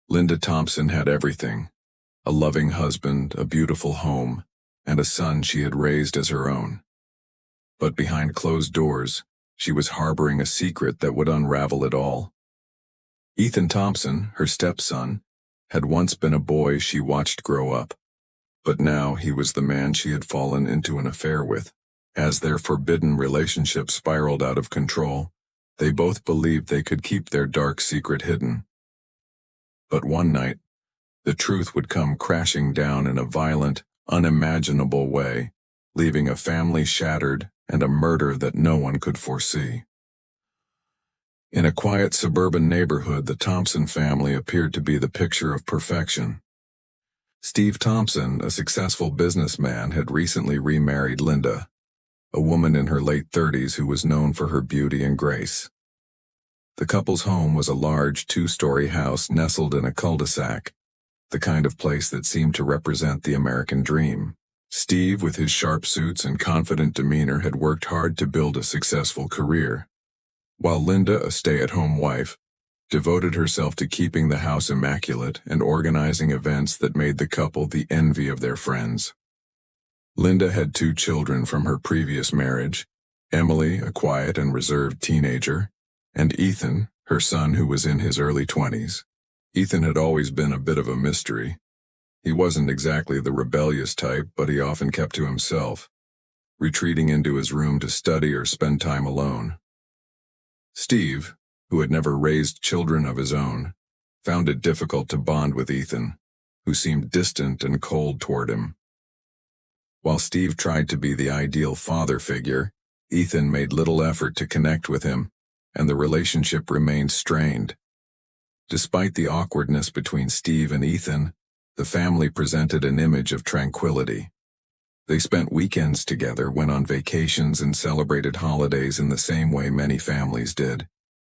Linda Thompson had everything: a loving husband, a beautiful home, and a son she had raised as her own. But behind closed doors, she was harboring a secret that would unravel it all. Ethan Thompson, her stepson, had once been a boy she watched grow up, but now he was the man she had fallen into an affair with. As their forbidden relationship spiraled out of control, they both believed they could keep their dark secret hidden. But one night, the truth would come crashing down in a violent, unimaginable way, leaving a family shattered and a murder that no one could foresee. In a quiet suburban neighborhood, the Thompson family appeared to be the picture of perfection. Steve Thompson, a successful businessman, had recently remarried Linda, a woman in her late 30s who was known for her beauty and grace. The couple's home was a large two-story house nestled in a cul-de-sac, the kind of place that seemed to represent the American dream. Steve, with his sharp suits and confident demeanor, had worked hard to build a successful career, while Linda, a stay-at-home wife, devoted herself to keeping the house immaculate and organizing events that made the couple the envy of their friends. Linda had 2 children from her previous marriage: Emily, a quiet and reserved teenager, and Ethan, her son, who was in his early 20s. Ethan had always been a bit of a mystery. He wasn't exactly the rebellious type, but he often kept to himself, retreating into his room to study or spend time alone. Steve, who had never raised children of his own, found it difficult to bond with Ethan, who seemed distant and cold toward him. While Steve tried to be the ideal father figure, Ethan made little effort to connect with him, and the relationship remained strained. Despite the awkwardness between Steve and Ethan, the family presented an image of tranquility. They spent weekends together, went on vacations, and celebrated holidays in the same way many families did.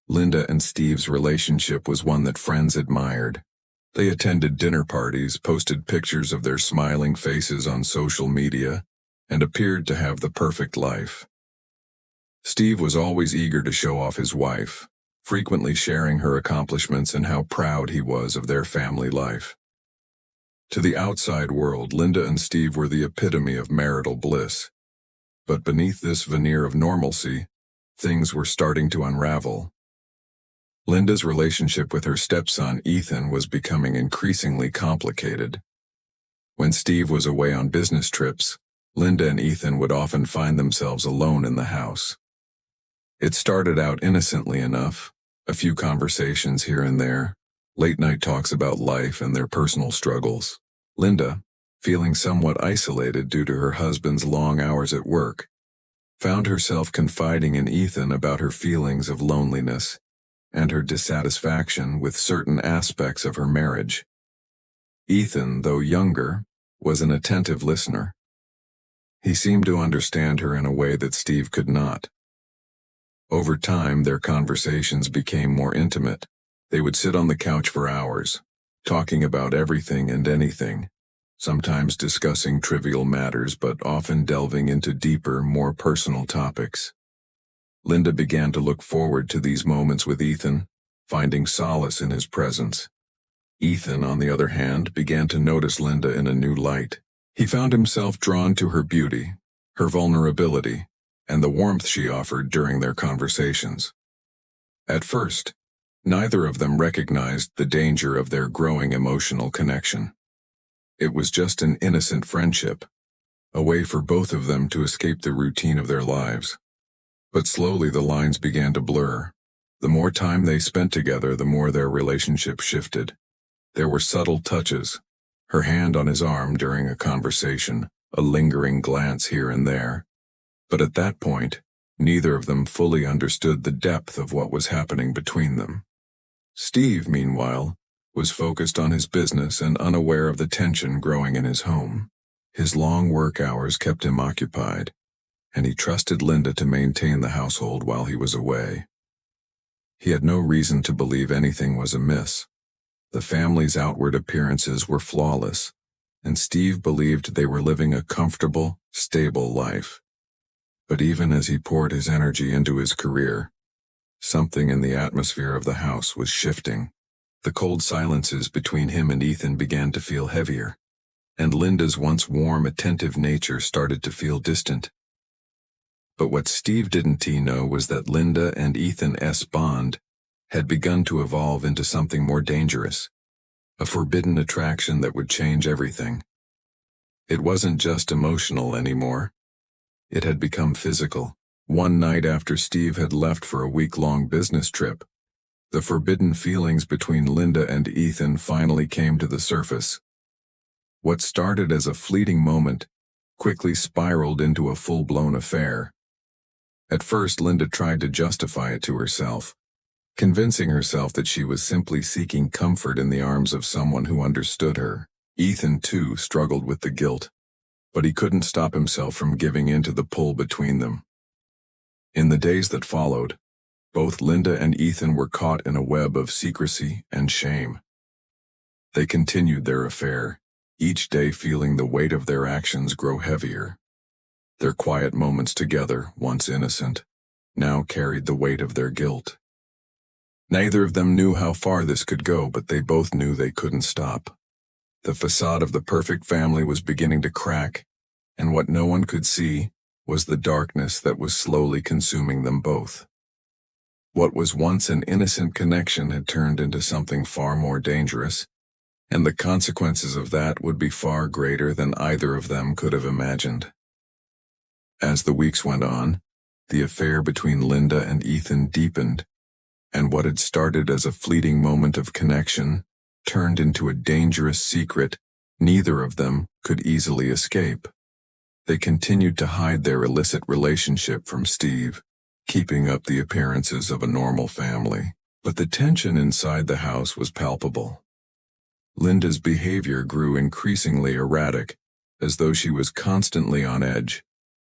Linda and Steve's relationship was one that friends admired. They attended dinner parties, posted pictures of their smiling faces on social media, and appeared to have the perfect life. Steve was always eager to show off his wife, frequently sharing her accomplishments and how proud he was of their family life. To the outside world, Linda and Steve were the epitome of marital bliss. But beneath this veneer of normalcy, things were starting to unravel. Linda's relationship with her stepson Ethan was becoming increasingly complicated. When Steve was away on business trips, Linda and Ethan would often find themselves alone in the house. It started out innocently enough, a few conversations here and there, late-night talks about life and their personal struggles. Linda, feeling somewhat isolated due to her husband's long hours at work, found herself confiding in Ethan about her feelings of loneliness and her dissatisfaction with certain aspects of her marriage. Ethan, though younger, was an attentive listener. He seemed to understand her in a way that Steve could not. Over time, their conversations became more intimate. They would sit on the couch for hours, talking about everything and anything, sometimes discussing trivial matters but often delving into deeper, more personal topics. Linda began to look forward to these moments with Ethan, finding solace in his presence. Ethan, on the other hand, began to notice Linda in a new light. He found himself drawn to her beauty, her vulnerability, and the warmth she offered during their conversations. At first, neither of them recognized the danger of their growing emotional connection. It was just an innocent friendship, a way for both of them to escape the routine of their lives. But slowly the lines began to blur. The more time they spent together, the more their relationship shifted. There were subtle touches, her hand on his arm during a conversation, a lingering glance here and there. But at that point, neither of them fully understood the depth of what was happening between them. Steve, meanwhile, was focused on his business and unaware of the tension growing in his home. His long work hours kept him occupied, and he trusted Linda to maintain the household while he was away. He had no reason to believe anything was amiss. The family's outward appearances were flawless, and Steve believed they were living a comfortable, stable life. But even as he poured his energy into his career, something in the atmosphere of the house was shifting. The cold silences between him and Ethan began to feel heavier, and Linda's once warm, attentive nature started to feel distant. But what Steve didn't know was that Linda and Ethan's bond had begun to evolve into something more dangerous, a forbidden attraction that would change everything. It wasn't just emotional anymore. It had become physical. One night after Steve had left for a week-long business trip, the forbidden feelings between Linda and Ethan finally came to the surface. What started as a fleeting moment quickly spiraled into a full-blown affair. At first, Linda tried to justify it to herself, convincing herself that she was simply seeking comfort in the arms of someone who understood her. Ethan, too, struggled with the guilt, but he couldn't stop himself from giving in to the pull between them. In the days that followed, both Linda and Ethan were caught in a web of secrecy and shame. They continued their affair, each day feeling the weight of their actions grow heavier. Their quiet moments together, once innocent, now carried the weight of their guilt. Neither of them knew how far this could go, but they both knew they couldn't stop. The facade of the perfect family was beginning to crack, and what no one could see was the darkness that was slowly consuming them both. What was once an innocent connection had turned into something far more dangerous, and the consequences of that would be far greater than either of them could have imagined. As the weeks went on, the affair between Linda and Ethan deepened, and what had started as a fleeting moment of connection turned into a dangerous secret neither of them could easily escape. They continued to hide their illicit relationship from Steve, keeping up the appearances of a normal family, but the tension inside the house was palpable. Linda's behavior grew increasingly erratic, as though she was constantly on edge,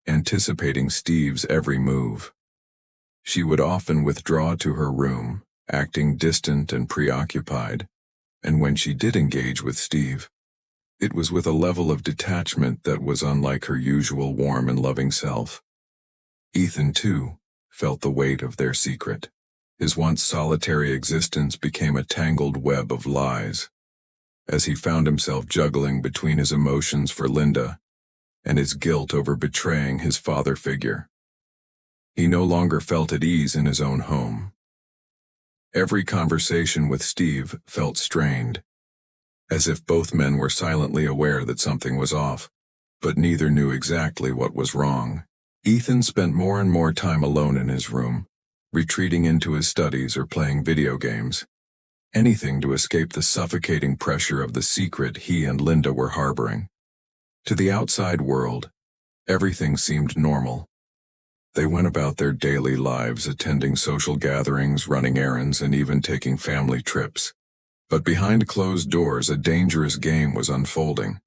anticipating Steve's every move. She would often withdraw to her room, acting distant and preoccupied, and when she did engage with Steve, it was with a level of detachment that was unlike her usual warm and loving self. Ethan, too, felt the weight of their secret. His once solitary existence became a tangled web of lies, as he found himself juggling between his emotions for Linda and his guilt over betraying his father figure. He no longer felt at ease in his own home. Every conversation with Steve felt strained, as if both men were silently aware that something was off, but neither knew exactly what was wrong. Ethan spent more and more time alone in his room, retreating into his studies or playing video games, anything to escape the suffocating pressure of the secret he and Linda were harboring. To the outside world, everything seemed normal. They went about their daily lives, attending social gatherings, running errands, and even taking family trips. But behind closed doors, a dangerous game was unfolding.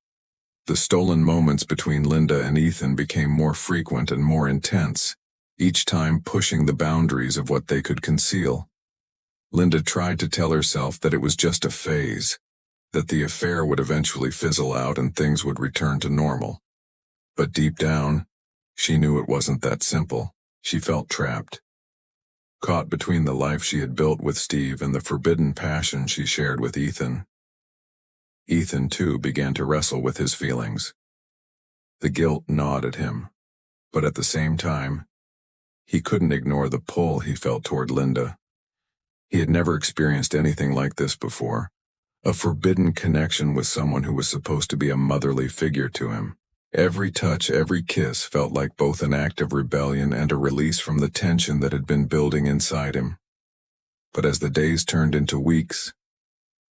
The stolen moments between Linda and Ethan became more frequent and more intense, each time pushing the boundaries of what they could conceal. Linda tried to tell herself that it was just a phase, that the affair would eventually fizzle out and things would return to normal. But deep down, she knew it wasn't that simple. She felt trapped, caught between the life she had built with Steve and the forbidden passion she shared with Ethan. Ethan, too, began to wrestle with his feelings. The guilt gnawed at him, but at the same time, he couldn't ignore the pull he felt toward Linda. He had never experienced anything like this before, a forbidden connection with someone who was supposed to be a motherly figure to him. Every touch, every kiss felt like both an act of rebellion and a release from the tension that had been building inside him. But as the days turned into weeks,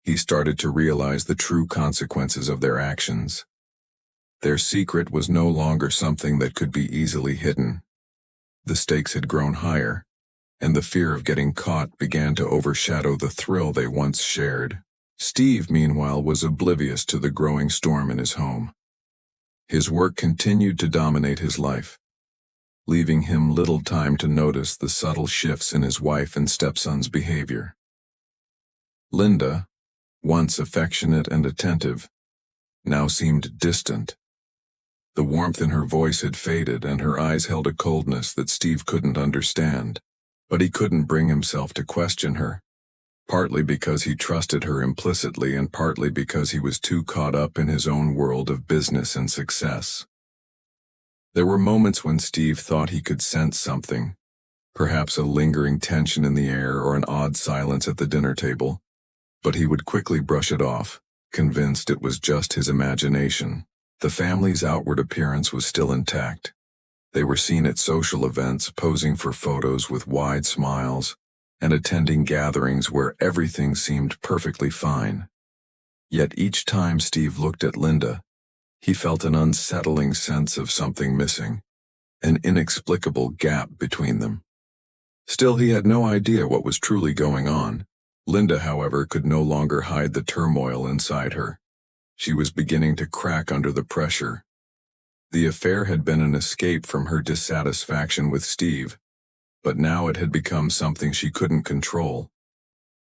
he started to realize the true consequences of their actions. Their secret was no longer something that could be easily hidden. The stakes had grown higher, and the fear of getting caught began to overshadow the thrill they once shared. Steve, meanwhile, was oblivious to the growing storm in his home. His work continued to dominate his life, leaving him little time to notice the subtle shifts in his wife and stepson's behavior. Linda, once affectionate and attentive, now seemed distant. The warmth in her voice had faded, and her eyes held a coldness that Steve couldn't understand. But he couldn't bring himself to question her. partly because he trusted her implicitly and partly because he was too caught up in his own world of business and success. There were moments when Steve thought he could sense something, perhaps a lingering tension in the air or an odd silence at the dinner table, but he would quickly brush it off, convinced it was just his imagination. The family's outward appearance was still intact. They were seen at social events, posing for photos with wide smiles, and attending gatherings where everything seemed perfectly fine. Yet each time Steve looked at Linda, he felt an unsettling sense of something missing, an inexplicable gap between them. Still, he had no idea what was truly going on. Linda, however, could no longer hide the turmoil inside her. She was beginning to crack under the pressure. The affair had been an escape from her dissatisfaction with Steve, but now it had become something she couldn't control.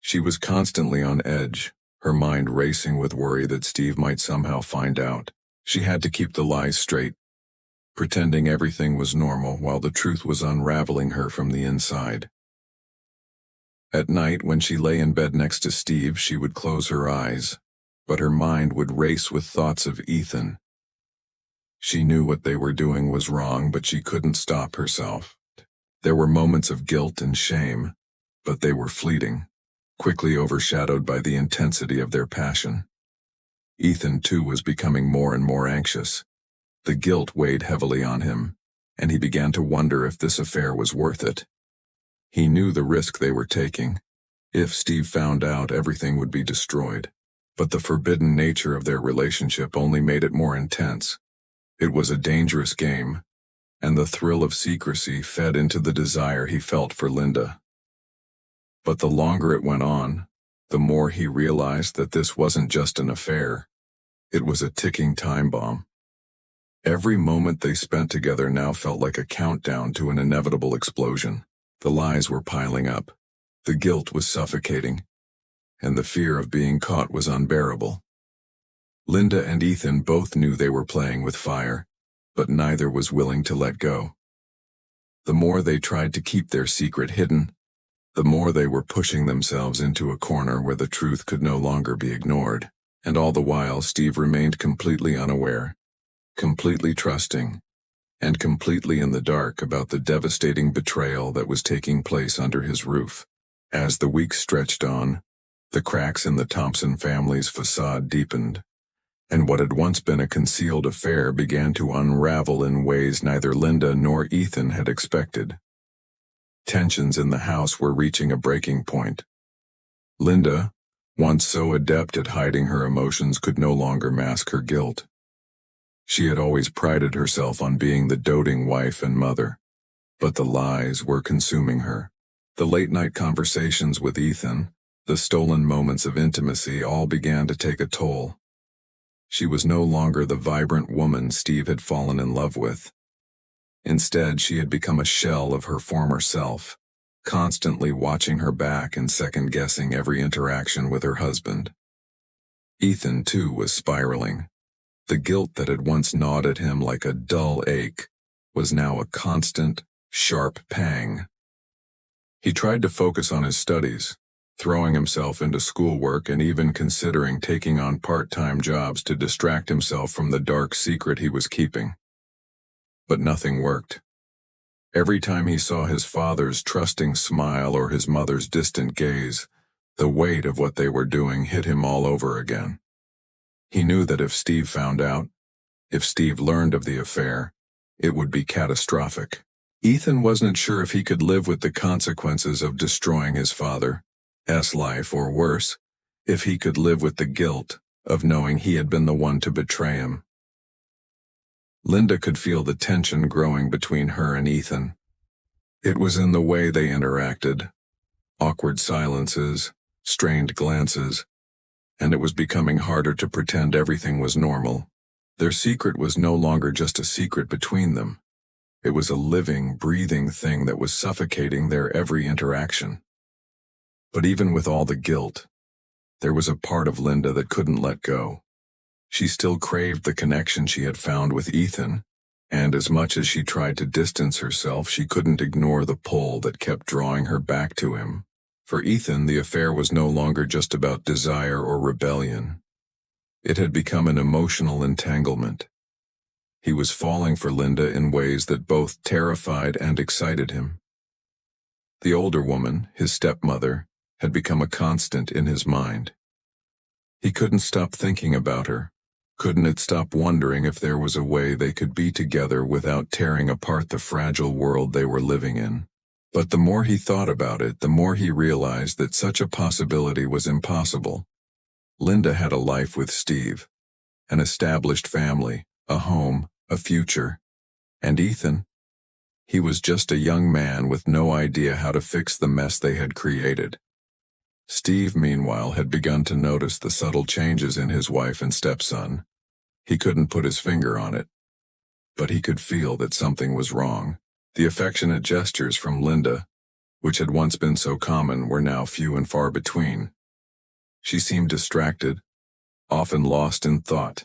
She was constantly on edge, her mind racing with worry that Steve might somehow find out. She had to keep the lies straight, pretending everything was normal while the truth was unraveling her from the inside. At night, when she lay in bed next to Steve, she would close her eyes, but her mind would race with thoughts of Ethan. She knew what they were doing was wrong, but she couldn't stop herself. There were moments of guilt and shame, but they were fleeting, quickly overshadowed by the intensity of their passion. Ethan, too, was becoming more and more anxious. The guilt weighed heavily on him, and he began to wonder if this affair was worth it. He knew the risk they were taking. If Steve found out, everything would be destroyed. But the forbidden nature of their relationship only made it more intense. It was a dangerous game, and the thrill of secrecy fed into the desire he felt for Linda. But the longer it went on, the more he realized that this wasn't just an affair. It was a ticking time bomb. Every moment they spent together now felt like a countdown to an inevitable explosion. The lies were piling up, the guilt was suffocating, and the fear of being caught was unbearable. Linda and Ethan both knew they were playing with fire, but neither was willing to let go. The more they tried to keep their secret hidden, the more they were pushing themselves into a corner where the truth could no longer be ignored. And all the while Steve remained completely unaware, completely trusting, and completely in the dark about the devastating betrayal that was taking place under his roof. As the weeks stretched on, the cracks in the Thompson family's facade deepened, and what had once been a concealed affair began to unravel in ways neither Linda nor Ethan had expected. Tensions in the house were reaching a breaking point. Linda, once so adept at hiding her emotions, could no longer mask her guilt. She had always prided herself on being the doting wife and mother, but the lies were consuming her. The late-night conversations with Ethan, the stolen moments of intimacy, all began to take a toll. She was no longer the vibrant woman Steve had fallen in love with. Instead, she had become a shell of her former self, constantly watching her back and second-guessing every interaction with her husband. Ethan, too, was spiraling. The guilt that had once gnawed at him like a dull ache was now a constant, sharp pang. He tried to focus on his studies, throwing himself into schoolwork and even considering taking on part-time jobs to distract himself from the dark secret he was keeping. But nothing worked. Every time he saw his father's trusting smile or his mother's distant gaze, the weight of what they were doing hit him all over again. He knew that if Steve found out, if Steve learned of the affair, it would be catastrophic. Ethan wasn't sure if he could live with the consequences of destroying his father's life, or worse, if he could live with the guilt of knowing he had been the one to betray him. Linda could feel the tension growing between her and Ethan. It was in the way they interacted, awkward silences, strained glances, and it was becoming harder to pretend everything was normal. Their secret was no longer just a secret between them. It was a living, breathing thing that was suffocating their every interaction. But even with all the guilt, there was a part of Linda that couldn't let go. She still craved the connection she had found with Ethan, and as much as she tried to distance herself, she couldn't ignore the pull that kept drawing her back to him. For Ethan, the affair was no longer just about desire or rebellion. It had become an emotional entanglement. He was falling for Linda in ways that both terrified and excited him. The older woman, his stepmother, had become a constant in his mind. He couldn't stop thinking about her. Couldn't stop wondering if there was a way they could be together without tearing apart the fragile world they were living in. But the more he thought about it, the more he realized that such a possibility was impossible. Linda had a life with Steve, an established family, a home, a future. And Ethan? He was just a young man with no idea how to fix the mess they had created. Steve, meanwhile, had begun to notice the subtle changes in his wife and stepson. He couldn't put his finger on it, but he could feel that something was wrong. The affectionate gestures from Linda, which had once been so common, were now few and far between. She seemed distracted, often lost in thought,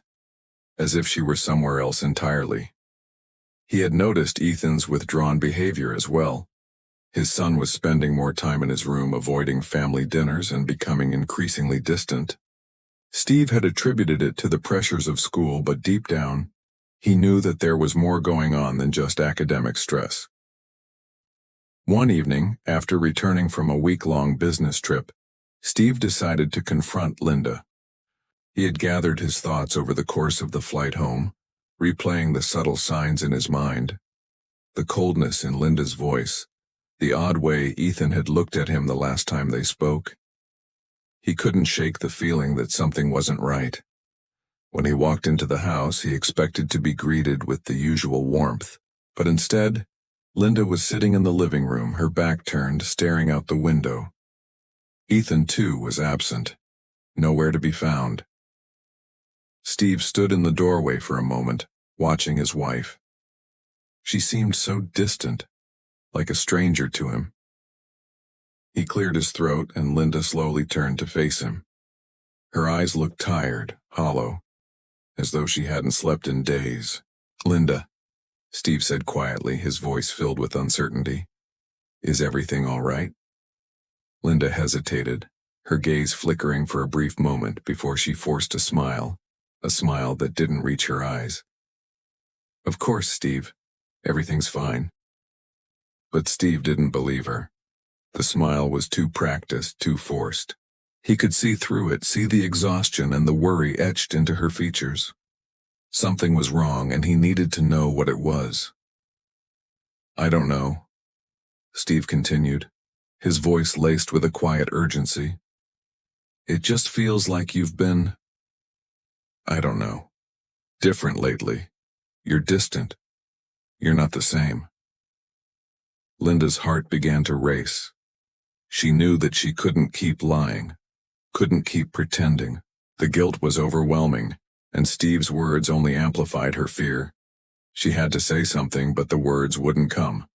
as if she were somewhere else entirely. He had noticed Ethan's withdrawn behavior as well. His son was spending more time in his room, avoiding family dinners and becoming increasingly distant. Steve had attributed it to the pressures of school, but deep down, he knew that there was more going on than just academic stress. One evening, after returning from a week-long business trip, Steve decided to confront Linda. He had gathered his thoughts over the course of the flight home, replaying the subtle signs in his mind. The coldness in Linda's voice, the odd way Ethan had looked at him the last time they spoke. He couldn't shake the feeling that something wasn't right. When he walked into the house, he expected to be greeted with the usual warmth, but instead, Linda was sitting in the living room, her back turned, staring out the window. Ethan, too, was absent, nowhere to be found. Steve stood in the doorway for a moment, watching his wife. She seemed so distant, like a stranger to him. He cleared his throat, and Linda slowly turned to face him. Her eyes looked tired, hollow, as though she hadn't slept in days. "Linda," Steve said quietly, his voice filled with uncertainty. "Is everything all right?" Linda hesitated, her gaze flickering for a brief moment before she forced a smile that didn't reach her eyes. "Of course, Steve. Everything's fine." But Steve didn't believe her. The smile was too practiced, too forced. He could see through it, see the exhaustion and the worry etched into her features. Something was wrong, and he needed to know what it was. "I don't know," Steve continued, his voice laced with a quiet urgency. "It just feels like you've been, I don't know, different lately. You're distant. You're not the same." Linda's heart began to race. She knew that she couldn't keep lying, couldn't keep pretending. The guilt was overwhelming, and Steve's words only amplified her fear. She had to say something, but the words wouldn't come.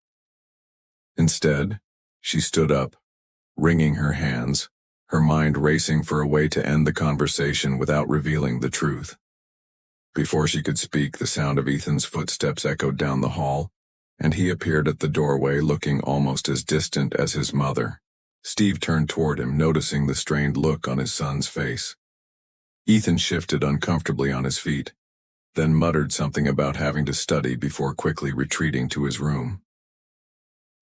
Instead, she stood up, wringing her hands, her mind racing for a way to end the conversation without revealing the truth. Before she could speak, the sound of Ethan's footsteps echoed down the hall, and he appeared at the doorway, looking almost as distant as his mother. Steve turned toward him, noticing the strained look on his son's face. Ethan shifted uncomfortably on his feet, then muttered something about having to study before quickly retreating to his room.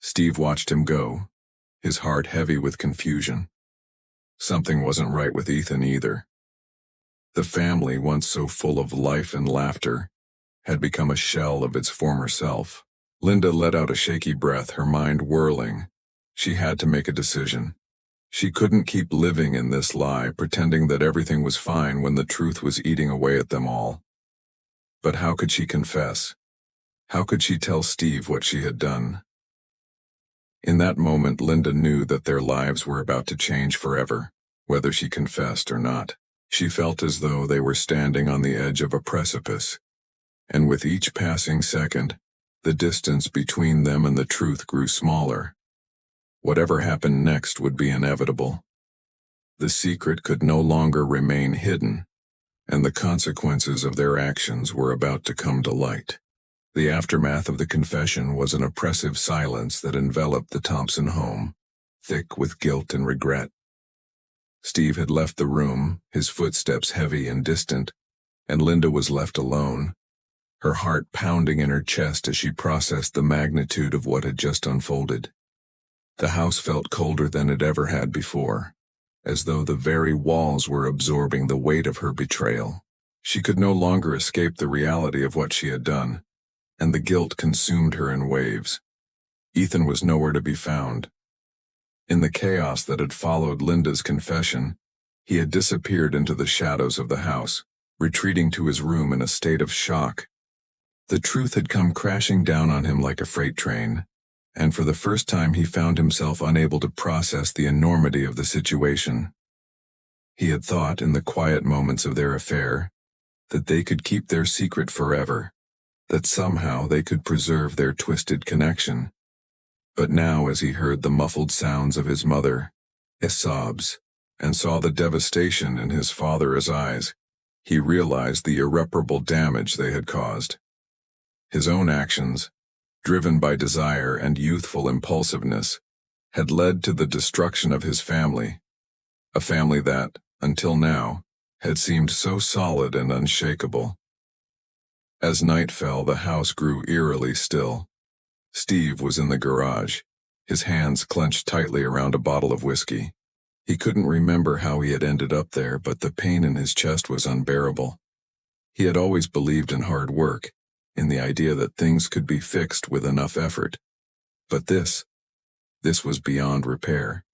Steve watched him go, his heart heavy with confusion. Something wasn't right with Ethan either. The family, once so full of life and laughter, had become a shell of its former self. Linda let out a shaky breath, her mind whirling. She had to make a decision. She couldn't keep living in this lie, pretending that everything was fine when the truth was eating away at them all. But how could she confess? How could she tell Steve what she had done? In that moment, Linda knew that their lives were about to change forever, whether she confessed or not. She felt as though they were standing on the edge of a precipice, and with each passing second, the distance between them and the truth grew smaller. Whatever happened next would be inevitable. The secret could no longer remain hidden, and the consequences of their actions were about to come to light. The aftermath of the confession was an oppressive silence that enveloped the Thompson home. thick with guilt and regret. Steve had left the room, his footsteps heavy and distant, and Linda was left alone, her heart pounding in her chest as she processed the magnitude of what had just unfolded. The house felt colder than it ever had before, as though the very walls were absorbing the weight of her betrayal. She could no longer escape the reality of what she had done, and the guilt consumed her in waves. Ethan was nowhere to be found. In the chaos that had followed Linda's confession, he had disappeared into the shadows of the house, retreating to his room in a state of shock. The truth had come crashing down on him like a freight train, and for the first time he found himself unable to process the enormity of the situation. He had thought, in the quiet moments of their affair, that they could keep their secret forever, that somehow they could preserve their twisted connection. But now, as he heard the muffled sounds of his mother, his sobs, and saw the devastation in his father's eyes, he realized the irreparable damage they had caused. His own actions, driven by desire and youthful impulsiveness, had led to the destruction of his family, a family that, until now, had seemed so solid and unshakable. As night fell, the house grew eerily still. Steve was in the garage, his hands clenched tightly around a bottle of whiskey. He couldn't remember how he had ended up there, but the pain in his chest was unbearable. He had always believed in hard work, in the idea that things could be fixed with enough effort. But this was beyond repair.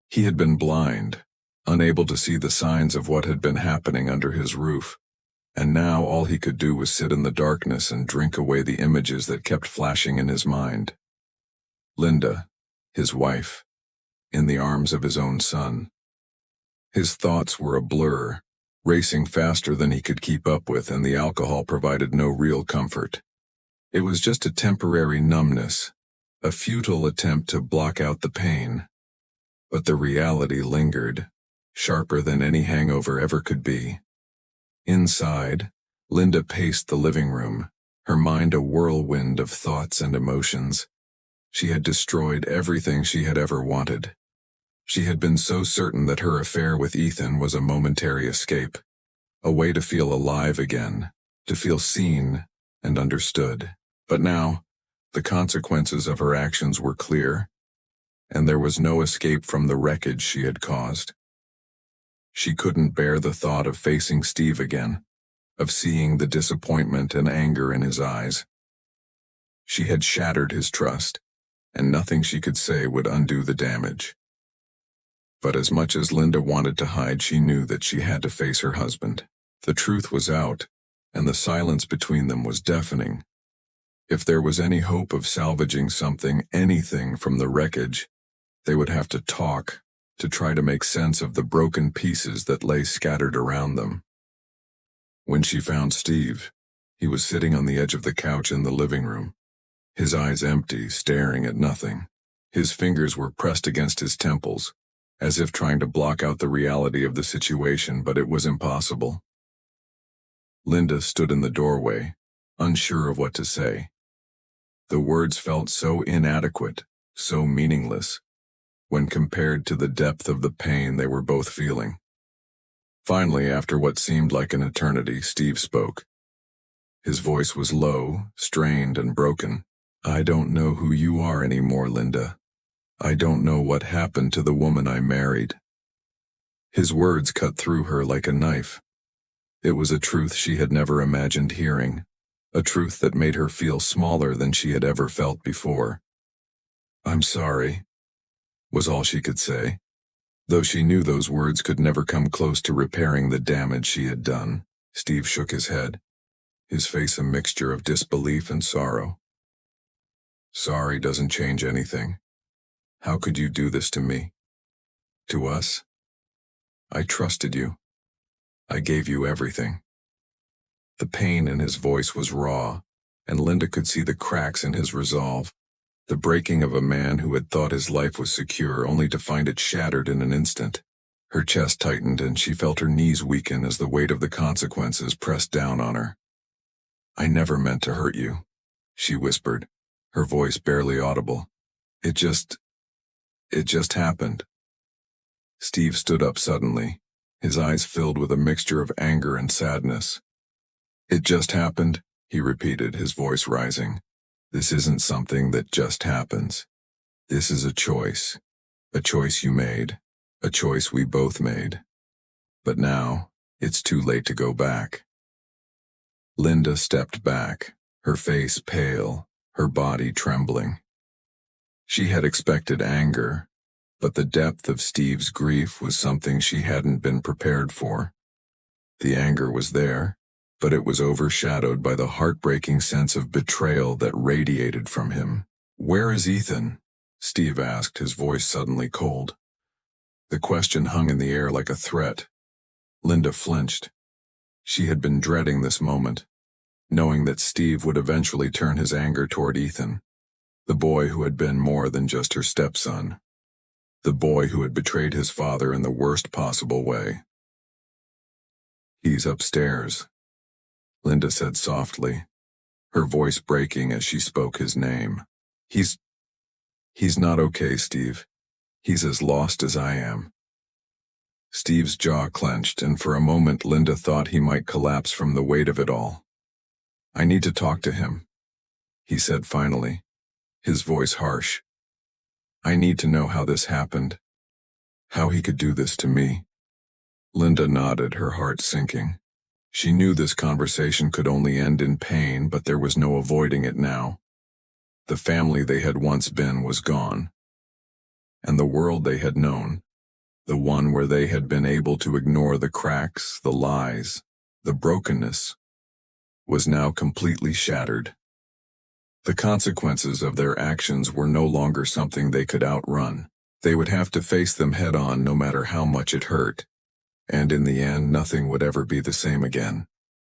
He had been blind, unable to see the signs of what had been happening under his roof, and now all he could do was sit in the darkness and drink away the images that kept flashing in his mind. Linda, his wife, in the arms of his own son. His thoughts were a blur, racing faster than he could keep up with, and the alcohol provided no real comfort. It was just a temporary numbness, a futile attempt to block out the pain. But the reality lingered, sharper than any hangover ever could be. Inside, Linda paced the living room, her mind a whirlwind of thoughts and emotions. She had destroyed everything she had ever wanted. She had been so certain that her affair with Ethan was a momentary escape, a way to feel alive again, to feel seen and understood. But now, the consequences of her actions were clear, and there was no escape from the wreckage she had caused. She couldn't bear the thought of facing Steve again, of seeing the disappointment and anger in his eyes. She had shattered his trust, and nothing she could say would undo the damage. But as much as Linda wanted to hide, she knew that she had to face her husband. The truth was out, and the silence between them was deafening. If there was any hope of salvaging something, anything from the wreckage, they would have to talk, to try to make sense of the broken pieces that lay scattered around them. When she found Steve, he was sitting on the edge of the couch in the living room, his eyes empty, staring at nothing. His fingers were pressed against his temples, as if trying to block out the reality of the situation, but it was impossible. Linda stood in the doorway, unsure of what to say. The words felt so inadequate, so meaningless, when compared to the depth of the pain they were both feeling. Finally, after what seemed like an eternity, Steve spoke. His voice was low, strained, and broken. "I don't know who you are anymore, Linda. I don't know what happened to the woman I married." His words cut through her like a knife. It was a truth she had never imagined hearing, a truth that made her feel smaller than she had ever felt before. "I'm sorry," was all she could say, though she knew those words could never come close to repairing the damage she had done. Steve shook his head, his face a mixture of disbelief and sorrow. "Sorry doesn't change anything. How could you do this to me? To us? I trusted you. I gave you everything." The pain in his voice was raw, and Linda could see the cracks in his resolve, the breaking of a man who had thought his life was secure only to find it shattered in an instant. Her chest tightened and she felt her knees weaken as the weight of the consequences pressed down on her. "I never meant to hurt you," she whispered, her voice barely audible. It just It just happened. Steve stood up suddenly, his eyes filled with a mixture of anger and sadness. It just happened, he repeated, his voice rising. This isn't something that just happens. This is a choice you made, a choice we both made. But now, it's too late to go back. Linda stepped back, her face pale, her body trembling. She had expected anger, but the depth of Steve's grief was something she hadn't been prepared for. The anger was there, but it was overshadowed by the heartbreaking sense of betrayal that radiated from him. "Where is Ethan?" Steve asked, his voice suddenly cold. The question hung in the air like a threat. Linda flinched. She had been dreading this moment, knowing that Steve would eventually turn his anger toward Ethan, the boy who had been more than just her stepson, the boy who had betrayed his father in the worst possible way. "He's upstairs," Linda said softly, her voice breaking as she spoke his name. He's not okay, Steve. He's as lost as I am." Steve's jaw clenched, and for a moment Linda thought he might collapse from the weight of it all. "I need to talk to him," he said finally, his voice harsh. "I need to know how this happened, how he could do this to me." Linda nodded, her heart sinking. She knew this conversation could only end in pain, but there was no avoiding it now. The family they had once been was gone, and the world they had known, the one where they had been able to ignore the cracks, the lies, the brokenness, was now completely shattered. The consequences of their actions were no longer something they could outrun. They would have to face them head on no matter how much it hurt, and in the end nothing would ever be the same again.